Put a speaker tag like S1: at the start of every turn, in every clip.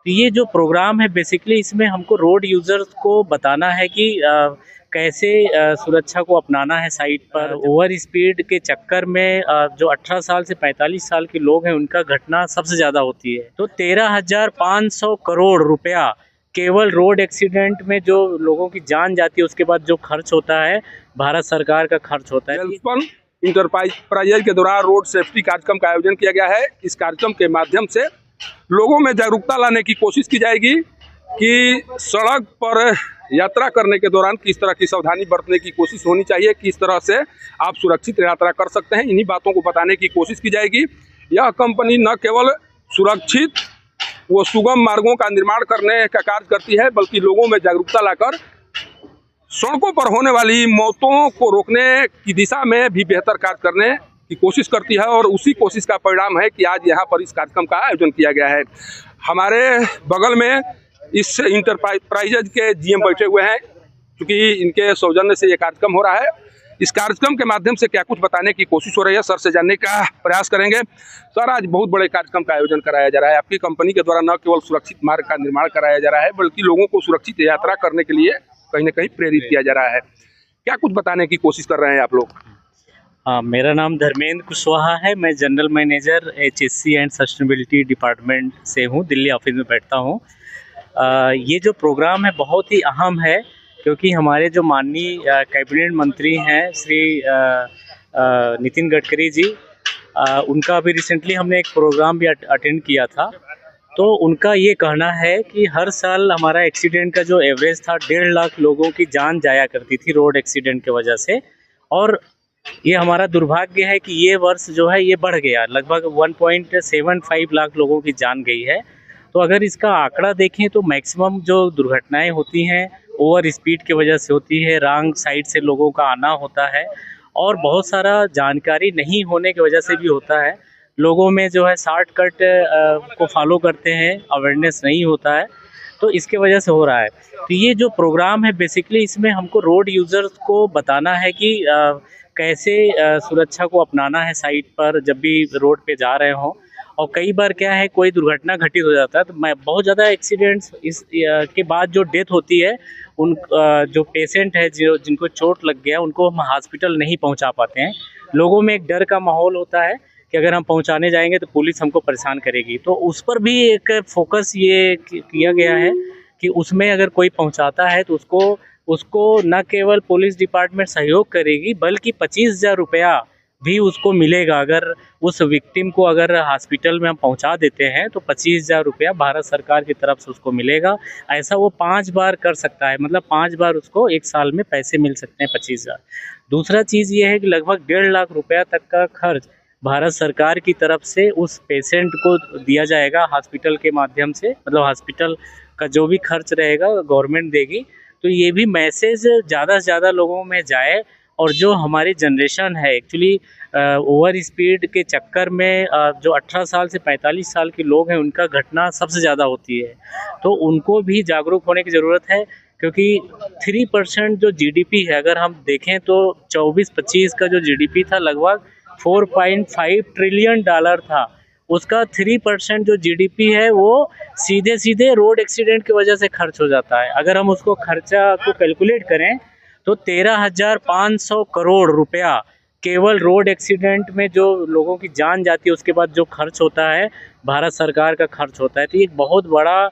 S1: तो ये जो प्रोग्राम है बेसिकली इसमें हमको रोड यूजर्स को बताना है कि कैसे सुरक्षा को अपनाना है साइड पर। ओवर स्पीड के चक्कर में जो 18 साल से 45 साल के लोग हैं उनका घटना सबसे ज़्यादा होती है। तो 13,500 करोड़ रुपया केवल रोड एक्सीडेंट में जो लोगों की जान जाती है उसके बाद जो खर्च होता है भारत सरकार का खर्च होता है।
S2: इंटरप्राइजेज के द्वारा रोड सेफ्टी कार्यक्रम का आयोजन किया गया है। इस कार्यक्रम के माध्यम से लोगों में जागरूकता लाने की कोशिश की जाएगी कि सड़क पर यात्रा करने के दौरान किस तरह की सावधानी बरतने की कोशिश होनी चाहिए, किस तरह से आप सुरक्षित यात्रा कर सकते हैं। इन्हीं बातों को बताने की कोशिश की जाएगी। यह कंपनी न केवल सुरक्षित व सुगम मार्गों का निर्माण करने का कार्य करती है, बल्कि लोगों में जागरूकता लाकर सड़कों पर होने वाली मौतों को रोकने की दिशा में भी बेहतर कार्य करने की कोशिश करती है। और उसी कोशिश का परिणाम है कि आज यहाँ पर इस कार्यक्रम का आयोजन किया गया है। हमारे बगल में इस इंटरप्राइजेज के जीएम बैठे हुए हैं, क्योंकि इनके सौजन्य से ये कार्यक्रम हो रहा है। इस कार्यक्रम के माध्यम से क्या कुछ बताने की कोशिश हो रही है, सर से जानने का प्रयास करेंगे। सर, आज बहुत बड़े कार्यक्रम का आयोजन कराया जा रहा है। आपकी कंपनी के द्वारा न केवल सुरक्षित मार्ग का निर्माण कराया जा रहा है, बल्कि लोगों को सुरक्षित यात्रा करने के लिए कहीं न कहीं प्रेरित किया जा रहा है। क्या कुछ बताने की कोशिश कर रहे हैं आप लोग?
S1: हाँ, मेरा नाम धर्मेंद्र कुशवाहा है। मैं general manager HSC and sustainability department से हूँ, दिल्ली ऑफिस में बैठता हूँ। ये जो प्रोग्राम है बहुत ही अहम है, क्योंकि हमारे जो माननीय कैबिनेट मंत्री हैं श्री नितिन गडकरी जी, उनका अभी रिसेंटली हमने एक प्रोग्राम भी अटेंड किया था। तो उनका ये कहना है कि हर साल हमारा एक्सीडेंट का जो एवरेज था 1.5 लाख लोगों की जान जाया करती थी रोड एक्सीडेंट की वजह से। और ये हमारा दुर्भाग्य है कि ये वर्ष जो है ये बढ़ गया, लगभग 1.75 लाख लोगों की जान गई है। तो अगर इसका आंकड़ा देखें तो मैक्सिमम जो दुर्घटनाएं होती हैं ओवर स्पीड की वजह से होती है, रॉन्ग साइड से लोगों का आना होता है, और बहुत सारा जानकारी नहीं होने की वजह से भी होता है। लोगों में जो है शॉर्टकट को फॉलो करते हैं, अवेयरनेस नहीं होता है, तो इसके वजह से हो रहा है। तो ये जो प्रोग्राम है बेसिकली इसमें हमको रोड यूज़र्स को बताना है कि कैसे सुरक्षा को अपनाना है साइड पर जब भी रोड पे जा रहे हों। और कई बार क्या है, कोई दुर्घटना घटित हो जाता है तो मैं बहुत ज़्यादा एक्सीडेंट्स इस के बाद जो डेथ होती है उन जो पेशेंट है जिनको चोट लग गया उनको हम हॉस्पिटल नहीं पहुंचा पाते हैं। लोगों में एक डर का माहौल होता है कि अगर हम पहुंचाने जाएंगे तो पुलिस हमको परेशान करेगी। तो उस पर भी एक फोकस ये किया गया है कि उसमें अगर कोई पहुंचाता है तो उसको न केवल पुलिस डिपार्टमेंट सहयोग करेगी, बल्कि 25,000 रुपया भी उसको मिलेगा। अगर उस विक्टिम को अगर हॉस्पिटल में हम पहुंचा देते हैं तो 25,000 रुपया भारत सरकार की तरफ से उसको मिलेगा। ऐसा वो 5 बार कर सकता है, मतलब 5 बार उसको 1 साल में पैसे मिल सकते हैं 25,000। दूसरा चीज़ ये है कि लगभग 1.5 लाख रुपया तक का खर्च भारत सरकार की तरफ से उस पेशेंट को दिया जाएगा हॉस्पिटल के माध्यम से, मतलब हॉस्पिटल का जो भी खर्च रहेगा गवर्नमेंट देगी। तो ये भी मैसेज ज़्यादा से ज़्यादा लोगों में जाए। और जो हमारी जनरेशन है एक्चुअली ओवर स्पीड के चक्कर में जो 18 साल से 45 साल के लोग हैं उनका घटना सबसे ज़्यादा होती है। तो उनको भी जागरूक होने की ज़रूरत है, क्योंकि 3% जो GDP है अगर हम देखें तो 24-25 का जो GDP था लगभग $4.5 ट्रिलियन था। उसका 3% जो GDP है वो सीधे सीधे रोड एक्सीडेंट की वजह से खर्च हो जाता है। अगर हम उसको खर्चा को कैलकुलेट करें तो 13,500 करोड़ रुपया केवल रोड एक्सीडेंट में जो लोगों की जान जाती है उसके बाद जो खर्च होता है भारत सरकार का खर्च होता है। तो ये एक बहुत बड़ा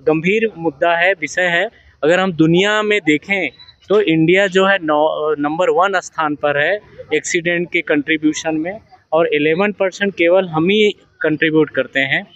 S1: गंभीर मुद्दा है, विषय है। अगर हम दुनिया में देखें तो इंडिया जो है नंबर 1 स्थान पर है एक्सीडेंट के कंट्रीब्यूशन में, और 11% केवल हम ही कंट्रीब्यूट करते हैं।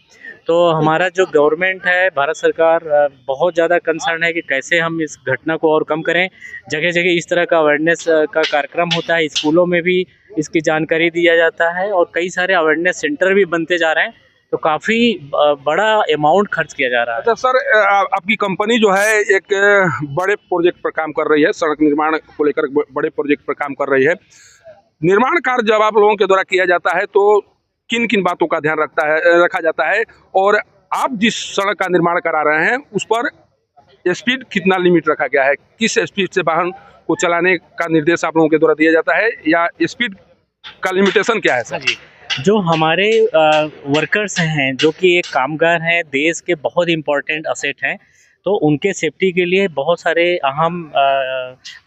S1: तो हमारा जो गवर्नमेंट है, भारत सरकार बहुत ज़्यादा कंसर्न है कि कैसे हम इस घटना को और कम करें। जगह जगह इस तरह का अवेयरनेस का कार्यक्रम होता है, स्कूलों में भी इसकी जानकारी दिया जाता है और कई सारे अवेयरनेस सेंटर भी बनते जा रहे हैं। तो काफ़ी बड़ा अमाउंट खर्च किया जा रहा है।
S2: अच्छा सर, आपकी कंपनी जो है एक बड़े प्रोजेक्ट पर काम कर रही है, सड़क निर्माण को लेकर बड़े प्रोजेक्ट पर काम कर रही है। निर्माण कार्य जब आप लोगों के द्वारा किया जाता है तो किन किन बातों का ध्यान रखा जाता है, और आप जिस सड़क का निर्माण करा रहे हैं उस पर स्पीड कितना लिमिट रखा गया है? किस स्पीड से वाहन को चलाने का निर्देश आप लोगों के द्वारा दिया जाता है, या स्पीड का लिमिटेशन क्या है सर?
S1: जी, जो हमारे वर्कर्स हैं, जो कि एक कामगार हैं, देश के बहुत इम्पोर्टेंट असेट हैं, तो उनके सेफ्टी के लिए बहुत सारे अहम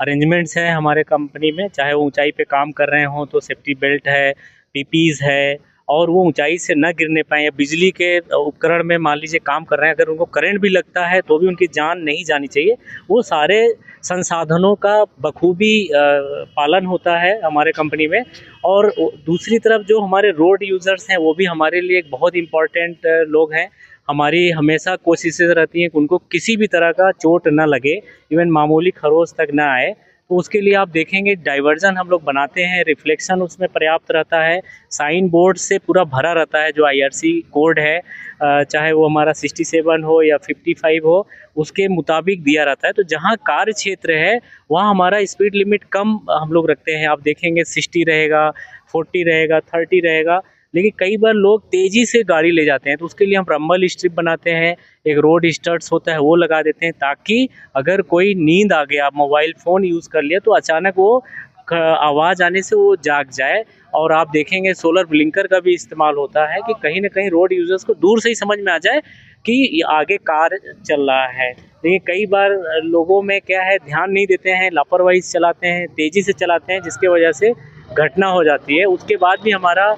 S1: अरेंजमेंट्स हैं हमारे कंपनी में। चाहे वो ऊंचाई पे काम कर रहे हों तो सेफ्टी बेल्ट है, पीपीज़ है, और वो ऊंचाई से न गिरने पाएँ, या बिजली के उपकरण में मान लीजिए काम कर रहे हैं, अगर उनको करंट भी लगता है तो भी उनकी जान नहीं जानी चाहिए। वो सारे संसाधनों का बखूबी पालन होता है हमारे कंपनी में। और दूसरी तरफ जो हमारे रोड यूज़र्स हैं, वो भी हमारे लिए एक बहुत इम्पॉर्टेंट लोग हैं। हमारी हमेशा कोशिशें रहती हैं कि उनको किसी भी तरह का चोट ना लगे, इवन मामूली खरोंच तक ना आए। तो उसके लिए आप देखेंगे डाइवर्जन हम लोग बनाते हैं, रिफ्लेक्शन उसमें पर्याप्त रहता है, साइन बोर्ड से पूरा भरा रहता है, जो आईआरसी कोड है, चाहे वो हमारा 67 हो या 55 हो, उसके मुताबिक दिया रहता है। तो जहाँ कार्य क्षेत्र है वहाँ हमारा स्पीड लिमिट कम हम लोग रखते हैं। आप देखेंगे 60 रहेगा, 40 रहेगा, 30 रहेगा, लेकिन कई बार लोग तेज़ी से गाड़ी ले जाते हैं, तो उसके लिए हम रंबल स्ट्रिप बनाते हैं, एक रोड स्टड्स होता है वो लगा देते हैं, ताकि अगर कोई नींद आ गया, मोबाइल फ़ोन यूज़ कर लिया, तो अचानक वो आवाज़ आने से वो जाग जाए। और आप देखेंगे सोलर ब्लिंकर का भी इस्तेमाल होता है कि कहीं ना कहीं रोड यूज़र्स को दूर से ही समझ में आ जाए कि आगे कार चल रहा है। लेकिन कई बार लोगों में क्या है, ध्यान नहीं देते हैं, लापरवाही से चलाते हैं, तेज़ी से चलाते हैं, जिसके वजह से घटना हो जाती है। उसके बाद भी हमारा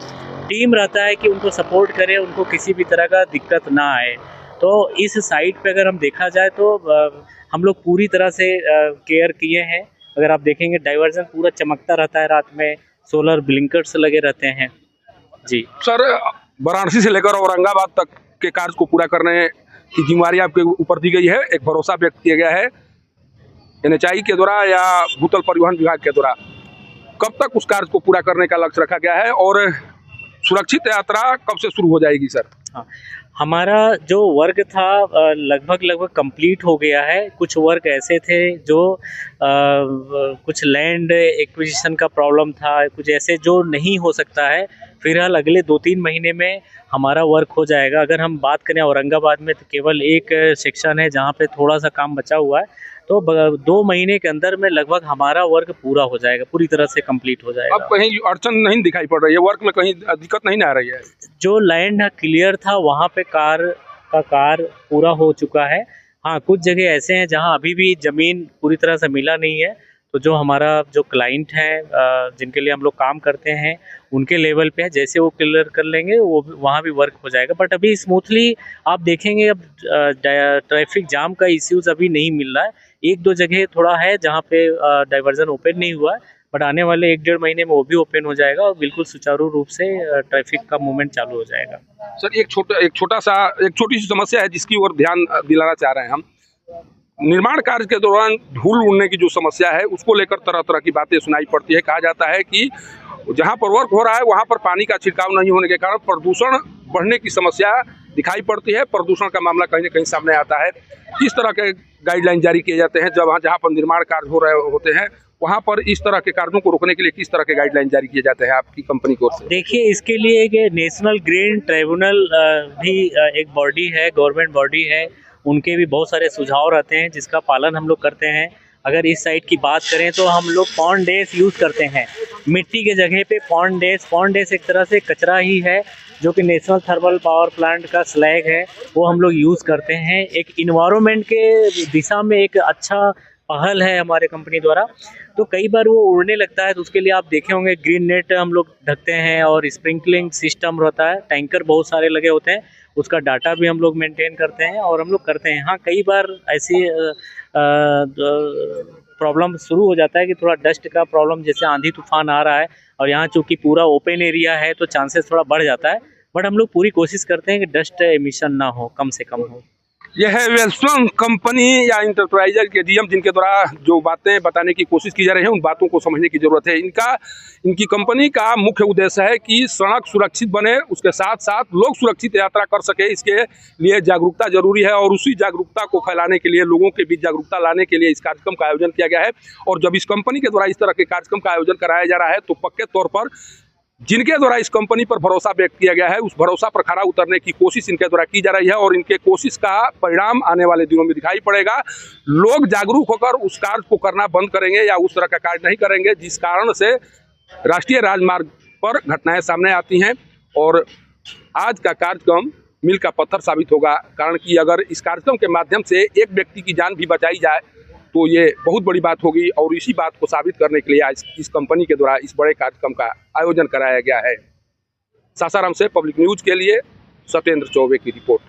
S1: टीम रहता है कि उनको सपोर्ट करें, उनको किसी भी तरह का दिक्कत ना आए। तो इस साइट पे अगर हम देखा जाए तो हम लोग पूरी तरह से केयर किए हैं। अगर आप देखेंगे डाइवर्जन पूरा चमकता रहता है रात में, सोलर ब्लिंकर्स लगे रहते हैं। जी
S2: सर, वाराणसी से लेकर औरंगाबाद तक के कार्य को पूरा करने की जिम्मेदारी आपके ऊपर दी गई है। एक भरोसा व्यक्त किया गया है एनएचआई के द्वारा या भूतल परिवहन विभाग के द्वारा। कब तक उस कार्य को पूरा करने का लक्ष्य रखा गया है और सुरक्षित यात्रा कब से शुरू हो जाएगी सर?
S1: हाँ, हमारा जो वर्क था लगभग कंप्लीट हो गया है। कुछ वर्क ऐसे थे जो कुछ लैंड एक्विजिशन का प्रॉब्लम था, कुछ ऐसे जो नहीं हो सकता है। फिलहाल अगले 2-3 महीने में हमारा वर्क हो जाएगा। अगर हम बात करें औरंगाबाद में, तो केवल एक सेक्शन है जहाँ पे थोड़ा सा काम बचा हुआ है, तो 2 महीने के अंदर में लगभग हमारा वर्क पूरा हो जाएगा, पूरी तरह से कंप्लीट हो जाएगा।
S2: अब कहीं अड़चन नहीं दिखाई पड़ रही है, वर्क में कहीं दिक्कत नहीं आ रही है?
S1: जो लैंड क्लियर था वहाँ पे कार पूरा हो चुका है। हाँ, कुछ जगह ऐसे हैं जहाँ अभी भी ज़मीन पूरी तरह से मिला नहीं है, तो जो हमारा जो क्लाइंट है जिनके लिए हम लोग काम करते हैं, उनके लेवल पे है, जैसे वो क्लियर कर लेंगे वो वहाँ भी वर्क हो जाएगा। बट अभी स्मूथली आप देखेंगे, अब ट्रैफिक जाम का इश्यूज़ अभी नहीं मिल रहा है। 1-2 जगह थोड़ा है जहाँ पे डाइवर्जन ओपन नहीं हुआ है, बट आने वाले 1-1.5 महीने में वो भी ओपन हो जाएगा और बिल्कुल सुचारू रूप से ट्रैफिक का मूवमेंट चालू हो जाएगा।
S2: सर, एक छोटी सी समस्या है जिसकी ओर ध्यान दिलाना चाह रहे हैं हम। निर्माण कार्य के दौरान धूल उड़ने की जो समस्या है, उसको लेकर तरह तरह की बातें सुनाई पड़ती है। कहा जाता है कि जहाँ पर वर्क हो रहा है वहाँ पर पानी का छिड़काव नहीं होने के कारण प्रदूषण बढ़ने की समस्या दिखाई पड़ती है। प्रदूषण का मामला कहीं न कहीं सामने आता है। किस तरह के गाइडलाइन जारी किए जाते हैं जहाँ पर निर्माण कार्य हो रहे होते हैं, वहाँ पर इस तरह के कार्यों को रोकने के लिए किस तरह के गाइडलाइन जारी किए जाते हैं आपकी कंपनी की ओर से?
S1: देखिए, इसके लिए एक नेशनल ग्रीन ट्राइब्यूनल भी एक बॉडी है, गवर्नमेंट बॉडी है, उनके भी बहुत सारे सुझाव रहते हैं जिसका पालन हम लोग करते हैं। अगर इस साइट की बात करें तो हम लोग पॉन्डेस यूज़ करते हैं, मिट्टी के जगह पे पॉन्डेस एक तरह से कचरा ही है, जो कि नेशनल थर्मल पावर प्लांट का स्लैग है, वो हम लोग यूज़ करते हैं। एक इन्वायरमेंट के दिशा में एक अच्छा पहल है हमारे कंपनी द्वारा। तो कई बार वो उड़ने लगता है, तो उसके लिए आप देखे होंगे ग्रीन नेट हम लोग ढकते हैं और स्प्रिंकलिंग सिस्टम रहता है, टैंकर बहुत सारे लगे होते हैं, उसका डाटा भी हम लोग मेंटेन करते हैं और हम लोग करते हैं। हाँ, कई बार ऐसी प्रॉब्लम शुरू हो जाता है कि थोड़ा डस्ट का प्रॉब्लम, जैसे आंधी तूफान आ रहा है और यहाँ चूँकि पूरा ओपन एरिया है तो चांसेस थोड़ा बढ़ जाता है, बट हम लोग पूरी कोशिश करते हैं कि डस्ट एमिशन ना हो, कम से कम हो।
S2: यह है वेल्सपन कंपनी या इंटरप्राइजर के डीएम, जिनके द्वारा जो बातें बताने की कोशिश की जा रही है उन बातों को समझने की जरूरत है। इनकी कंपनी का मुख्य उद्देश्य है कि सड़क सुरक्षित बने, उसके साथ साथ लोग सुरक्षित यात्रा कर सके। इसके लिए जागरूकता जरूरी है और उसी जागरूकता को फैलाने के लिए, लोगों के बीच जागरूकता लाने के लिए इस कार्यक्रम का आयोजन किया गया है। और जब इस कंपनी के द्वारा इस तरह के कार्यक्रम का आयोजन कराया जा रहा है तो पक्के तौर पर जिनके द्वारा इस कंपनी पर भरोसा व्यक्त किया गया है, उस भरोसा पर खरा उतरने की कोशिश इनके द्वारा की जा रही है और इनके कोशिश का परिणाम आने वाले दिनों में दिखाई पड़ेगा। लोग जागरूक होकर उस कार्य को करना बंद करेंगे या उस तरह का कार्य नहीं करेंगे जिस कारण से राष्ट्रीय राजमार्ग पर घटनाएं सामने आती हैं। और आज का कार्यक्रम मील का पत्थर साबित होगा। कारण कि अगर इस कार्यक्रम के माध्यम से एक व्यक्ति की जान भी बचाई जाए तो ये बहुत बड़ी बात होगी, और इसी बात को साबित करने के लिए आज इस कंपनी के द्वारा इस बड़े कार्यक्रम का आयोजन कराया गया है। सासाराम से पब्लिक न्यूज के लिए सत्येंद्र चौबे की रिपोर्ट।